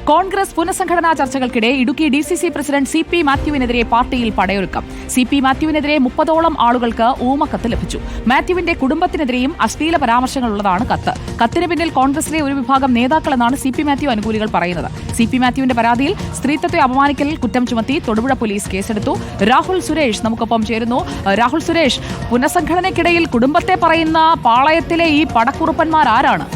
കോൺഗ്രസ് പുനഃസംഘടനാ ചർച്ചകൾക്കിടെ Idukki DCC president CP മാത്യുവിനെതിരെ പാർട്ടിയിൽ പടയൊരുക്കം. CP മാത്യുവിനെതിരെ 30ഓളം ആളുകൾക്ക് ഊമക്കത്ത് ലഭിച്ചു. മാത്യുവിന്റെ കുടുംബത്തിനെതിരെയും അശ്ലീല പരാമർശങ്ങളുള്ളതാണ് കത്ത്. കത്തിന് പിന്നിൽ കോൺഗ്രസിലെ ഒരു വിഭാഗം നേതാക്കളെന്നാണ് CP മാത്യു അനുകൂലികൾ പറയുന്നത്. CP മാത്യുവിന്റെ പരാതിയിൽ സ്ത്രീത്വത്തെ അപമാനിക്കലിൽ കുറ്റം ചുമത്തി തൊടുപുഴ പോലീസ് കേസെടുത്തു. രാഹുൽ സുരേഷ് നമുക്കൊപ്പം ചേരുന്നു. രാഹുൽ സുരേഷ്, പുനഃസംഘടനയ്ക്കിടയിൽ കുടുംബത്തെ പറയുന്ന പാളയത്തിലെ ഈ പടക്കുറുപ്പന്മാർ ആരാണ്?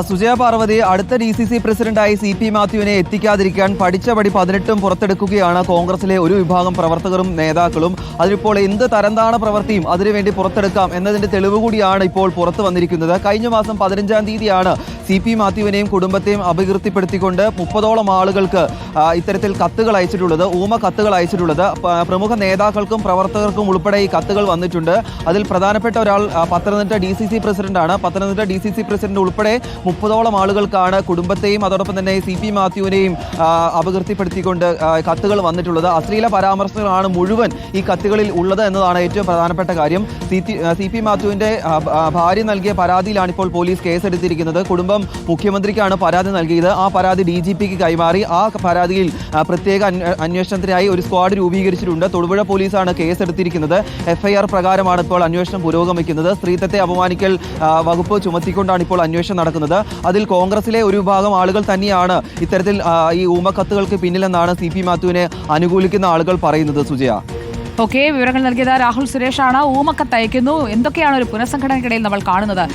സുജയ പാർവതി, അടുത്ത DCC പ്രസിഡന്റായി CP മാത്യുവിനെ എത്തിക്കാതിരിക്കാൻ പഠിച്ച പടി 18 പുറത്തെടുക്കുകയാണ് കോൺഗ്രസിലെ ഒരു വിഭാഗം പ്രവർത്തകരും നേതാക്കളും. അതിലിപ്പോൾ എന്ത് തരംതാണ പ്രവൃത്തിയും അതിനുവേണ്ടി പുറത്തെടുക്കാം എന്നതിന്റെ തെളിവ് കൂടിയാണ് ഇപ്പോൾ പുറത്തു വന്നിരിക്കുന്നത്. കഴിഞ്ഞ മാസം 15-ാം തീയതിയാണ് CP മാത്യുവിനെയും കുടുംബത്തെയും അപകീർത്തിപ്പെടുത്തിക്കൊണ്ട് 30ഓളം ആളുകൾക്ക് ഇത്തരത്തിൽ കത്തുകൾ അയച്ചിട്ടുള്ളത്, ഊമ കത്തുകൾ അയച്ചിട്ടുള്ളത്. പ്രമുഖ നേതാക്കൾക്കും പ്രവർത്തകർക്കും ഉൾപ്പെടെ ഈ കത്തുകൾ വന്നിട്ടുണ്ട്. അതിൽ പ്രധാനപ്പെട്ട ഒരാൾ പത്തനംതിട്ട DCC പ്രസിഡന്റാണ്. പത്തനംതിട്ട DCC പ്രസിഡന്റ് ഉൾപ്പെടെ 30ഓളം ആളുകൾക്കാണ് കുടുംബത്തെയും അതോടൊപ്പം തന്നെ CP മാത്യുവിനെയും അപകീർത്തിപ്പെടുത്തിക്കൊണ്ട് കത്തുകൾ വന്നിട്ടുള്ളത്. അശ്ലീല പരാമർശങ്ങളാണ് മുഴുവൻ ഈ കത്തുകളിൽ ഉള്ളത് എന്നതാണ് ഏറ്റവും പ്രധാനപ്പെട്ട കാര്യം. CP മാത്യുവിന്റെ ഭാര്യ നൽകിയ പരാതിയിലാണ് ഇപ്പോൾ പോലീസ് കേസെടുത്തിരിക്കുന്നത്. കുടുംബം മുഖ്യമന്ത്രിക്കാണ് പരാതി നൽകിയത്. ആ പരാതി DGPക്ക് കൈമാറി. ആ പരാതിയിൽ പ്രത്യേക അന്വേഷണത്തിനായി ഒരു സ്ക്വാഡ് രൂപീകരിച്ചിട്ടുണ്ട്. തൊടുപുഴ പോലീസാണ് കേസെടുത്തിരിക്കുന്നത്. FIR പ്രകാരമാണ് ഇപ്പോൾ അന്വേഷണം പുരോഗമിക്കുന്നത്. സ്ത്രീത്വത്തെ അപമാനിക്കൽ വകുപ്പ് ചുമത്തിക്കൊണ്ടാണ് ഇപ്പോൾ അന്വേഷണം നടക്കുന്നത്. അതിൽ കോൺഗ്രസിലെ ഒരു വിഭാഗം ആളുകൾ തന്നെയാണ് ഇത്തരത്തിൽ ഈ ഊമക്കത്തുകൾക്ക് പിന്നിലെന്നാണ് CP മാത്യുവിനെ അനുകൂലിക്കുന്ന ആളുകൾ പറയുന്നത്. സുജയ, വിവരങ്ങൾ നൽകിയത് രാഹുൽ സുരേഷാണ്. ഊമക്കത്ത് അയക്കുന്നു. എന്തൊക്കെയാണ് ഒരു പുനഃസംഘടനയ്ക്കിടയിൽ നമ്മൾ കാണുന്നത്?